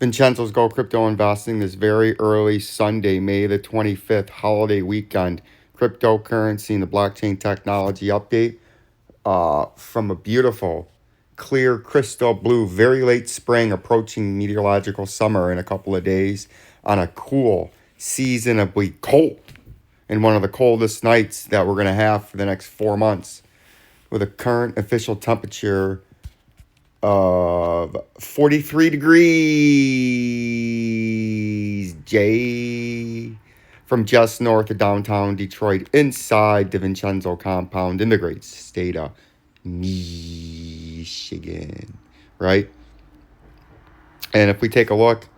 Vincenzo's Go Crypto Investing this very early Sunday, May the 25th, holiday weekend. Cryptocurrency and the blockchain technology update from a beautiful, clear, crystal blue, very late spring, approaching meteorological summer in a couple of days on a cool, seasonably cold, and one of the coldest nights that we're going to have for the next 4 months, with a current official temperature of 43 degrees J, from just north of downtown Detroit, inside the Vincenzo compound in the great state of Michigan, right? And if we take a look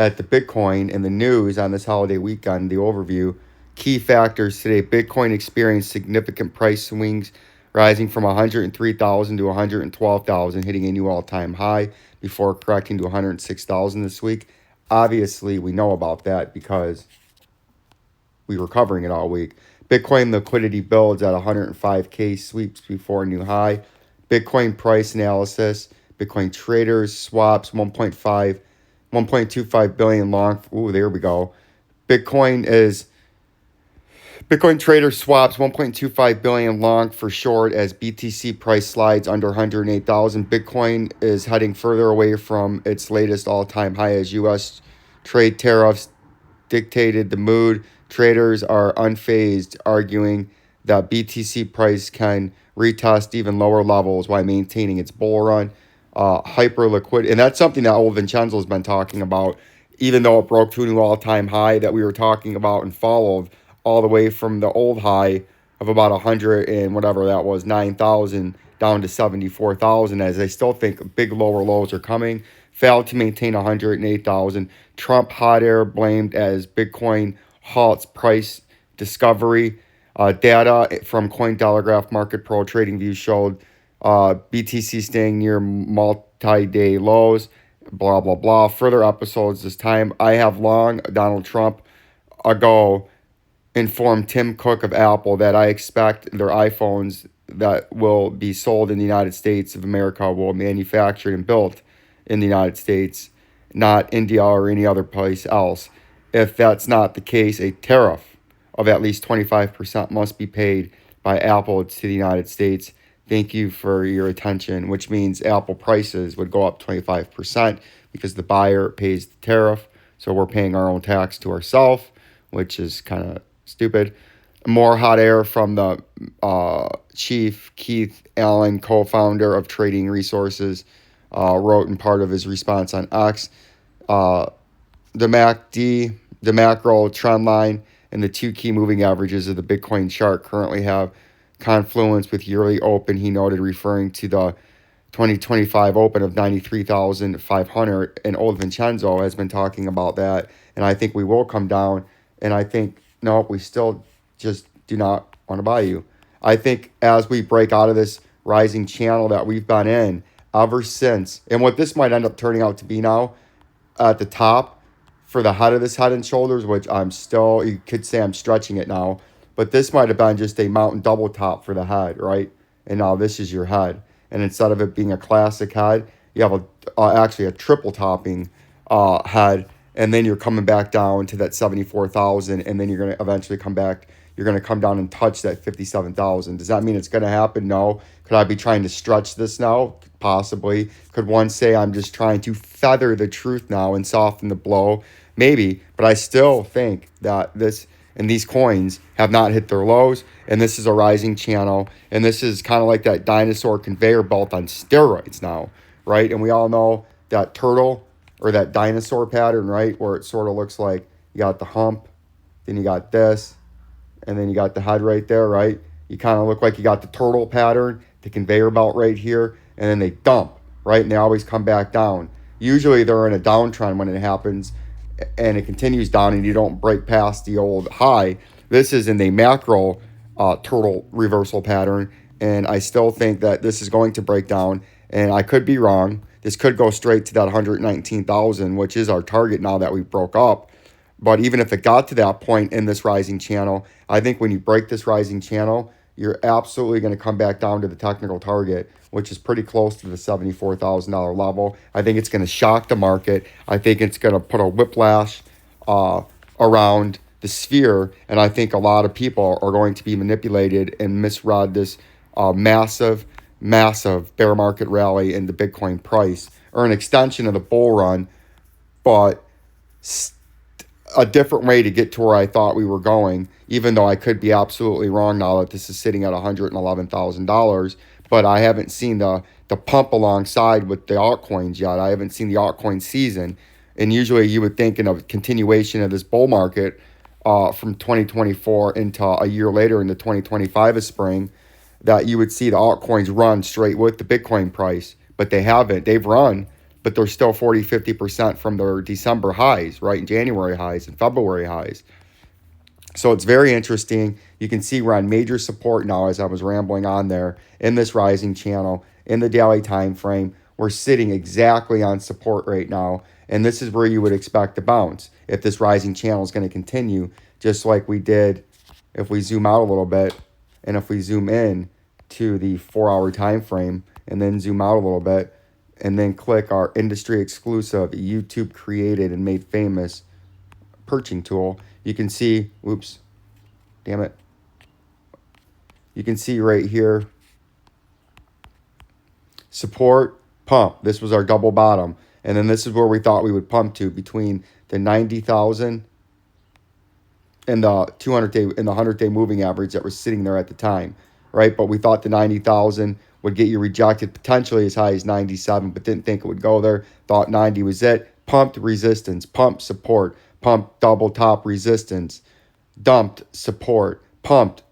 at the Bitcoin and the news on this holiday weekend, the overview, key factors today: Bitcoin experienced significant price swings, rising from 103,000 to 112,000, hitting a new all-time high before correcting to 106,000 this week. Obviously, we know about that because we were covering it all week. Bitcoin liquidity builds at 105K, sweeps before a new high. Bitcoin price analysis: Bitcoin traders swaps 1.25 billion long. Ooh, there we go. Bitcoin trader swaps 1.25 billion long for short as BTC price slides under 108,000. Bitcoin is heading further away from its latest all-time high as U.S. trade tariffs dictated the mood. Traders are unfazed, arguing that BTC price can retest even lower levels while maintaining its bull run. Hyper liquid, and that's something that old Vincenzo has been talking about, even though it broke to a new all-time high that we were talking about and followed all the way from the old high of about 100 and whatever that was, 9,000 down to 74,000, as I still think big lower lows are coming. Failed to maintain 108,000. Trump hot air blamed as Bitcoin halts price discovery. Data from Cointelegraph Market Pro Trading View showed BTC staying near multi-day lows, blah, blah, blah. Further episodes this time. I have long, Donald Trump ago, informed Tim Cook of Apple that I expect their iPhones that will be sold in the United States of America will be manufactured and built in the United States, not India or any other place else. If that's not the case, a tariff of at least 25% must be paid by Apple to the United States. Thank you for your attention, which means Apple prices would go up 25% because the buyer pays the tariff. So we're paying our own tax to ourselves, which is kind of stupid. More hot air from the chief Keith Allen, co-founder of Trading Resources, wrote in part of his response on X. The MACD, the macro trend line, and the two key moving averages of the Bitcoin chart currently have confluence with yearly open, he noted, referring to the 2025 open of 93,500. And old Vincenzo has been talking about that. And I think we will come down. And I think, no, we still just do not want to buy you. I think as we break out of this rising channel that we've been in ever since, and what this might end up turning out to be now at the top for the head of this Head and Shoulders, which I'm still, you could say I'm stretching it now, but this might have been just a mountain double top for the head, right? And now this is your head. And instead of it being a classic head, you have actually a triple topping head. And then you're coming back down to that 74,000. And then you're going to eventually come back. You're going to come down and touch that 57,000. Does that mean it's going to happen? No. Could I be trying to stretch this now? Possibly. Could one say I'm just trying to feather the truth now and soften the blow? Maybe. But I still think that this and these coins have not hit their lows, and this is a rising channel, and this is kind of like that dinosaur conveyor belt on steroids now, right? And we all know that turtle or that dinosaur pattern, right, where it sort of looks like you got the hump, then you got this, and then you got the head right there, right? You kind of look like you got the turtle pattern, the conveyor belt right here, and then they dump, right? And they always come back down. Usually they're in a downtrend when it happens, and it continues down and you don't break past the old high. This is in the macro turtle reversal pattern, and I still think that this is going to break down, and I could be wrong. This could go straight to that 119,000, which is our target now that we broke up. But even if it got to that point in this rising channel, I think when you break this rising channel, you're absolutely going to come back down to the technical target, which is pretty close to the $74,000 level. I think it's going to shock the market. I think it's going to put a whiplash around the sphere, and I think a lot of people are going to be manipulated and misread this massive bear market rally in the Bitcoin price, or an extension of the bull run, but a different way to get to where I thought we were going, even though I could be absolutely wrong now that this is sitting at $111,000. But I haven't seen the pump alongside with the altcoins yet. I haven't seen the altcoin season. And usually you would think in a continuation of this bull market from 2024 into a year later into 2025 of spring, that you would see the altcoins run straight with the Bitcoin price. But they haven't. They've run, but they're still 40, 50% from their December highs, right? And January highs and February highs. So it's very interesting. You can see we're on major support now, as I was rambling on there, in this rising channel, in the daily time frame. We're sitting exactly on support right now. And this is where you would expect to bounce if this rising channel is going to continue, just like we did if we zoom out a little bit, and if we zoom in to the 4-hour time frame and then zoom out a little bit, and then click our industry exclusive YouTube created and made famous perching tool, you can see, oops, damn it. You can see right here, support, pump. This was our double bottom. And then this is where we thought we would pump to, between the 90,000 and the 200-day and the 100-day moving average that was sitting there at the time, right? But we thought the 90,000 would get you rejected potentially as high as 97, but didn't think it would go there. Thought 90 was it. Pumped resistance, pumped support, pumped double top resistance, dumped support, pumped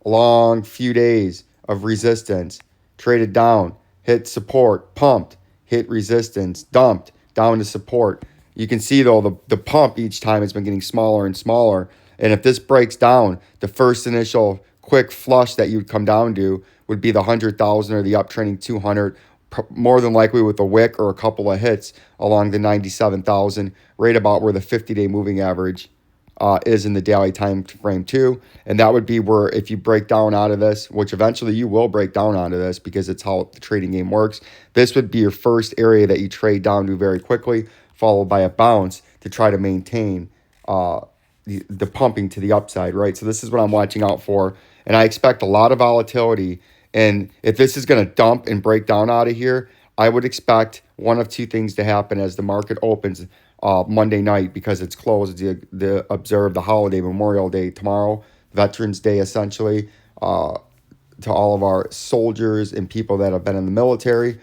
long few days of resistance, traded down, hit support, pumped, hit resistance, dumped, down to support. You can see, though, the pump each time has been getting smaller and smaller. And if this breaks down, the first initial quick flush that you'd come down to would be the 100,000 or the uptrending 200, more than likely with a wick or a couple of hits along the 97,000, right about where the 50-day moving average is in the daily time frame too. And that would be where, if you break down out of this, which eventually you will break down out of this because it's how the trading game works, this would be your first area that you trade down to very quickly, followed by a bounce to try to maintain the pumping to the upside, right? So this is what I'm watching out for. And I expect a lot of volatility. And if this is going to dump and break down out of here, I would expect one of two things to happen as the market opens Monday night, because it's closed to observe the holiday, Memorial Day tomorrow, Veterans Day essentially, to all of our soldiers and people that have been in the military.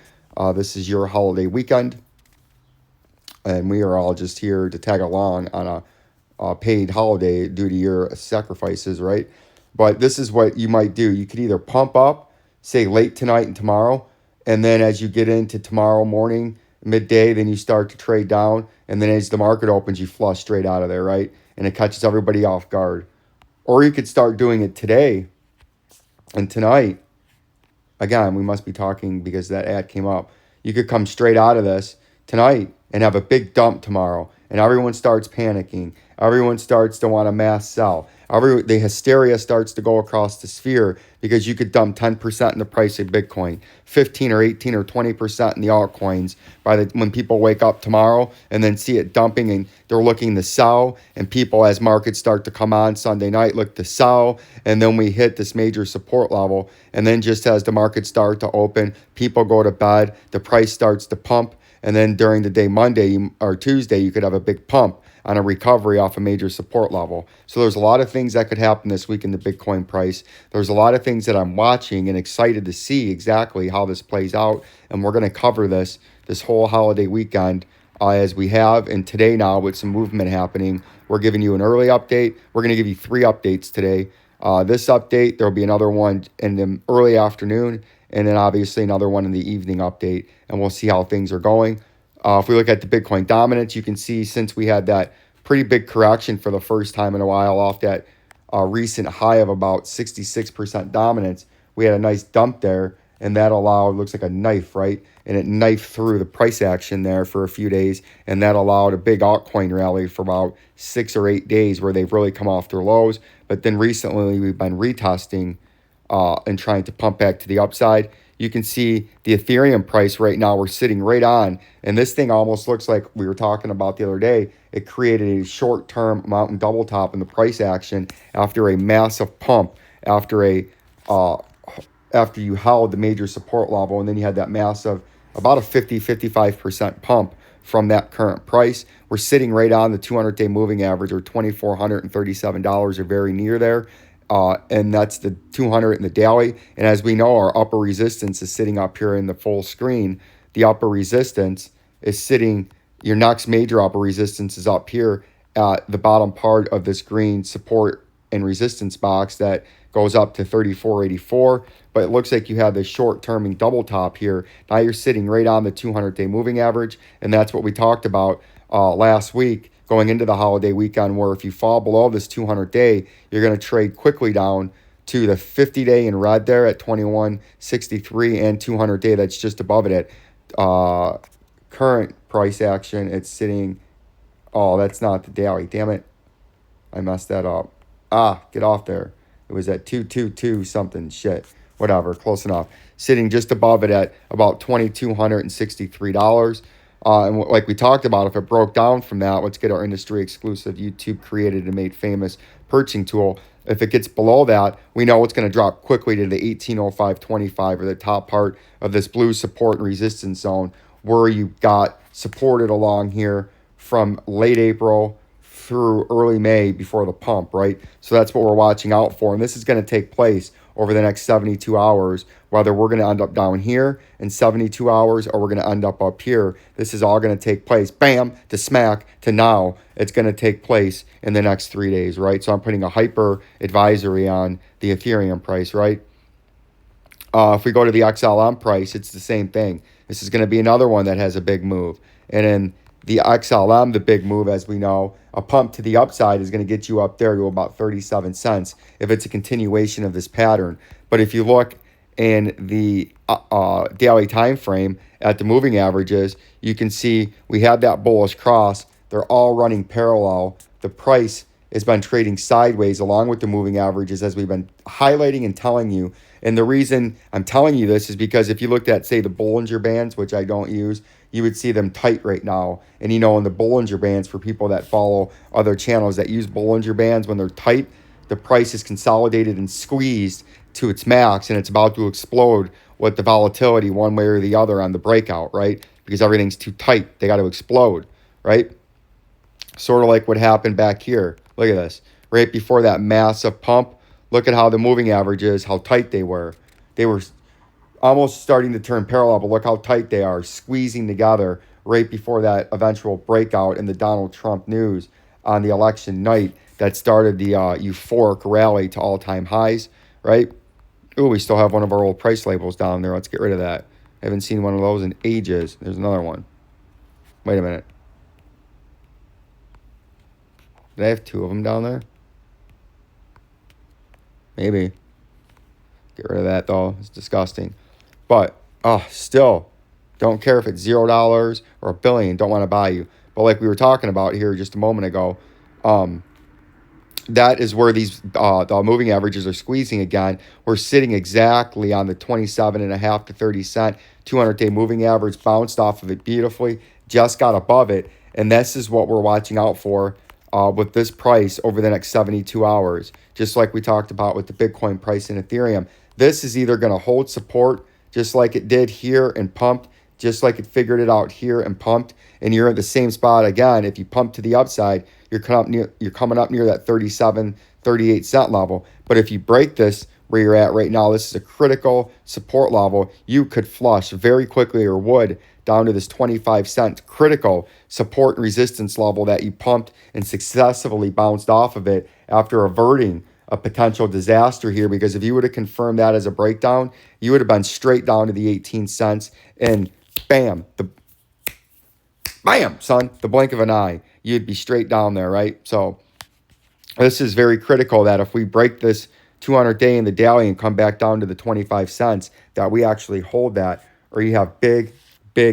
This is your holiday weekend, and we are all just here to tag along on a paid holiday due to your sacrifices, right? But this is what you might do. You could either pump up, say late tonight and tomorrow, and then as you get into tomorrow morning, midday, then you start to trade down, and then as the market opens, you flush straight out of there, right? And it catches everybody off guard. Or you could start doing it today and tonight. Again, we must be talking because that ad came up. You could come straight out of this tonight and have a big dump tomorrow, and everyone starts panicking. Everyone starts to want to mass sell. The hysteria starts to go across the sphere, because you could dump 10% in the price of Bitcoin, 15 or 18 or 20% in the altcoins when people wake up tomorrow and then see it dumping, and they're looking to sell. And people, as markets start to come on Sunday night, look to sell, and then we hit this major support level. And then just as the markets start to open, people go to bed, the price starts to pump, and then during the day, Monday or Tuesday, you could have a big pump on a recovery off a major support level. So there's a lot of things that could happen this week in the Bitcoin price. There's a lot of things that I'm watching and excited to see exactly how this plays out. And we're going to cover this whole holiday weekend as we have. And today now, with some movement happening, we're giving you an early update. We're going to give you 3 updates today. This update, there'll be another one in the early afternoon, and then obviously another one in the evening update. And we'll see how things are going. If we look at the Bitcoin dominance, you can see since we had that pretty big correction for the first time in a while off that recent high of about 66% dominance, we had a nice dump there, and that allowed, looks like a knife, right? And it knifed through the price action there for a few days, and that allowed a big altcoin rally for about 6 or 8 days where they've really come off their lows. But then recently we've been retesting and trying to pump back to the upside. You can see the Ethereum price right now, we're sitting right on, and this thing almost looks like we were talking about the other day. It created a short-term mountain double top in the price action after a massive pump, uh, after you held the major support level, and then you had that massive, about a 55% pump from that current price. We're sitting right on the 200-day moving average, or $2,437, or very near there. And that's the 200 in the daily. And as we know, our upper resistance is sitting up here in the full screen. The upper resistance is sitting, your next major upper resistance is up here at the bottom part of this green support and resistance box that goes up to 34.84. But it looks like you have this short-terming double top here. Now you're sitting right on the 200-day moving average, and that's what we talked about last week going into the holiday weekend, where if you fall below this 200-day, you're going to trade quickly down to the 50-day in red there at 21.63, and 200-day that's just above it at current price action. It's sitting, oh, that's not the daily. Damn it. I messed that up. Get off there. It was at 222 something shit. Whatever, close enough. Sitting just above it at about $2,263. And like we talked about, if it broke down from that, let's get our industry exclusive YouTube created and made famous purchasing tool. If it gets below that, we know it's going to drop quickly to the 1805.25, or the top part of this blue support and resistance zone, where you got supported along here from late April through early May before the pump, right? So that's what we're watching out for. And this is going to take place over the next 72 hours, whether we're going to end up down here in 72 hours or we're going to end up here. This is all going to take place, bam, to smack, to now. It's going to take place in the next 3 days, right? So I'm putting a hyper advisory on the Ethereum price, right? If we go to the XLM price, it's the same thing. This is going to be another one that has a big move. And in the XLM, the big move, as we know, a pump to the upside is going to get you up there to about 37 cents if it's a continuation of this pattern. But if you look in the daily time frame at the moving averages, you can see we have that bullish cross. They're all running parallel. The price has been trading sideways along with the moving averages, as we've been highlighting and telling you. And the reason I'm telling you this is because if you looked at, say, the Bollinger Bands, which I don't use, you would see them tight right now. And, you know, in the Bollinger Bands, for people that follow other channels that use Bollinger Bands, when they're tight, the price is consolidated and squeezed to its max, and it's about to explode with the volatility one way or the other on the breakout, right? Because everything's too tight. They got to explode, right? Sort of like what happened back here. Look at this. Right before that massive pump, look at how the moving averages, how tight they were. They were almost starting to turn parallel, but look how tight they are, squeezing together right before that eventual breakout in the Donald Trump news on the election night that started the euphoric rally to all-time highs, right? Ooh, we still have one of our old price labels down there. Let's get rid of that. I haven't seen one of those in ages. There's another one. Wait a minute. Did I have two of them down there? Maybe. Get rid of that, though. It's disgusting. But, still, don't care if it's $0 or $1 billion. Don't want to buy you. But like we were talking about here just a moment ago, that is where these the moving averages are squeezing again. We're sitting exactly on the 27.5 to 30 cent 200-day moving average, bounced off of it beautifully, just got above it. And this is what we're watching out for with this price over the next 72 hours, just like we talked about with the Bitcoin price and Ethereum. This is either going to hold support just like it did here and pumped, just like it figured it out here and pumped, and you're at the same spot again. If you pump to the upside, you're coming up near that 37, 38 cent level. But if you break this where you're at right now, this is a critical support level. You could flush very quickly, or would, down to this 25 cent critical support and resistance level that you pumped and successfully bounced off of it after averting a potential disaster here. Because if you would have confirmed that as a breakdown, you would have been straight down to the 18 cents, and bam, son, the blink of an eye, you'd be straight down there, right? So this is very critical that if we break this 200-day in the daily and come back down to the 25 cents, that we actually hold that, or you have big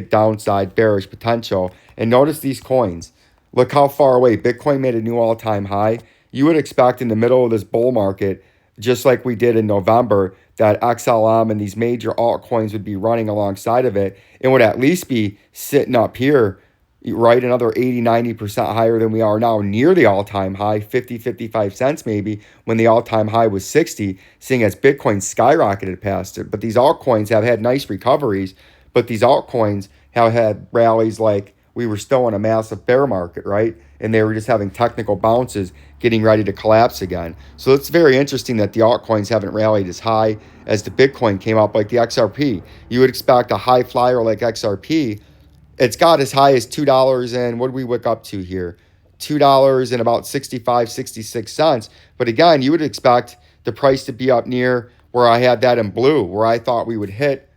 downside bearish potential. And notice these coins. Look how far away. Bitcoin made a new all-time high. You would expect in the middle of this bull market just like we did in November, that XLM and these major altcoins would be running alongside of it and would at least be sitting up here, right? Another 80, 90% higher than we are now, near the all-time high, 50, 55 cents maybe, when the all-time high was 60, seeing as Bitcoin skyrocketed past it. But these altcoins have had nice recoveries, but these altcoins have had rallies like we were still in a massive bear market, right? And they were just having technical bounces, getting ready to collapse again. So it's very interesting that the altcoins haven't rallied as high as the Bitcoin came up, like the XRP. You would expect a high flyer like XRP. It's got as high as $2, and what did we wick up to here? $2 and about 65, 66 cents. But again, you would expect the price to be up near where I had that in blue, where I thought we would hit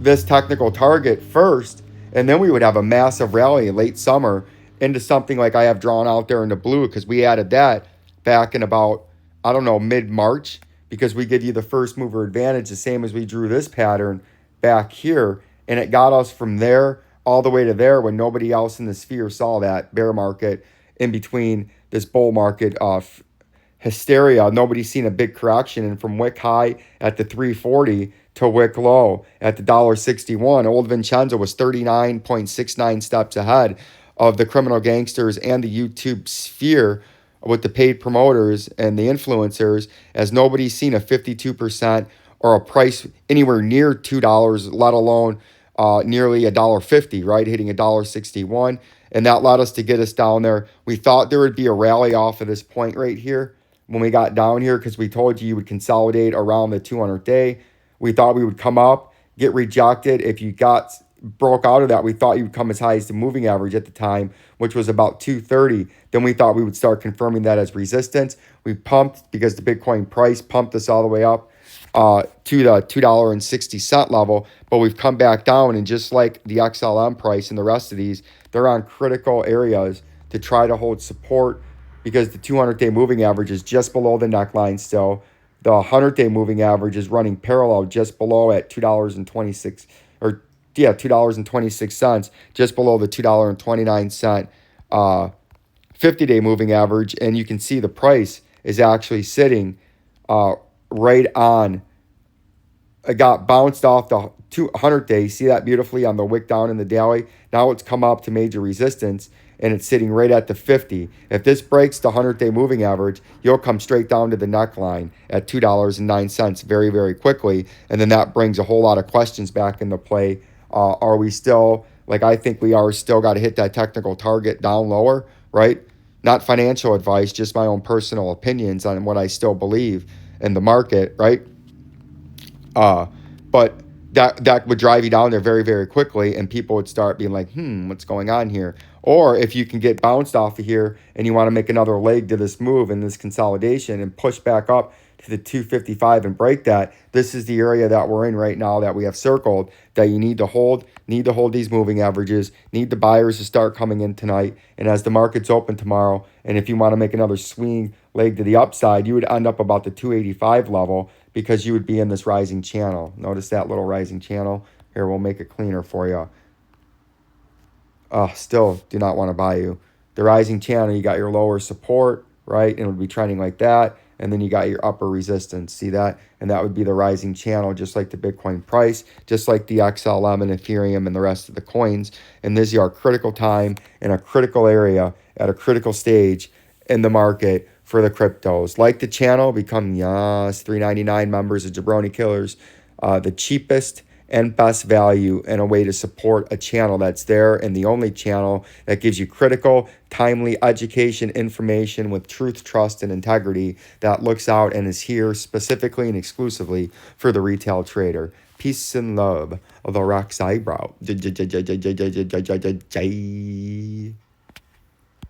this technical target first, and then we would have a massive rally in late summer into something like I have drawn out there in the blue, because we added that back in about, I don't know, mid-March, because we give you the first mover advantage, the same as we drew this pattern back here, and it got us from there all the way to there when nobody else in the sphere saw that bear market in between this bull market hysteria. Nobody's seen a big correction, and from wick high at the 340 to wick low at the $1.61, old Vincenzo was 39.69 steps ahead of the criminal gangsters and the YouTube sphere with the paid promoters and the influencers, as nobody's seen a 52% or a price anywhere near $2, let alone nearly $1.50, right? Hitting $1.61. And that led us to get us down there. We thought there would be a rally off of this point right here when we got down here, because we told you would consolidate around the 200-day. We thought we would come up, get rejected. If you broke out of that, we thought you would come as high as the moving average at the time, which was about 230. Then we thought we would start confirming that as resistance. We pumped, because the Bitcoin price pumped us all the way up to the $2.60 level, but we've come back down, and just like the XLM price and the rest of these, they're on critical areas to try to hold support, because the 200-day moving average is just below the neckline still. The 100-day moving average is running parallel just below at $2.26, or yeah, $2.26, just below the $2.29 50-day moving average, and you can see the price is actually sitting right on. It got bounced off the 200-day. See that beautifully on the wick down in the daily? Now it's come up to major resistance, and it's sitting right at the 50. If this breaks the 100-day moving average, you'll come straight down to the neckline at $2.09 very, very quickly, and then that brings a whole lot of questions back into play. Are we still, like I think we are, still got to hit that technical target down lower, right? Not financial advice, just my own personal opinions on what I still believe in the market, right? But that would drive you down there very, very quickly, and people would start being like, what's going on here? Or if you can get bounced off of here and you want to make another leg to this move and this consolidation and push back up to the 255 and break that, this is the area that we're in right now that we have circled, that you need to hold these moving averages, need the buyers to start coming in tonight. And as the market's open tomorrow, and if you want to make another swing leg to the upside, you would end up about the 285 level, because you would be in this rising channel. Notice that little rising channel. Here, we'll make it cleaner for you. Still do not want to buy you. The rising channel, you got your lower support, right? And it would be trending like that. And then you got your upper resistance. See that? And that would be the rising channel, just like the Bitcoin price, just like the XLM and Ethereum and the rest of the coins. And this is our critical time in a critical area at a critical stage in the market for the cryptos. Like the channel, become $3.99 members of Jabroni Killers, the cheapest and best value and a way to support a channel that's there, and the only channel that gives you critical, timely education, information with truth, trust, and integrity, that looks out and is here specifically and exclusively for the retail trader. Peace and love of the Rock's eyebrow.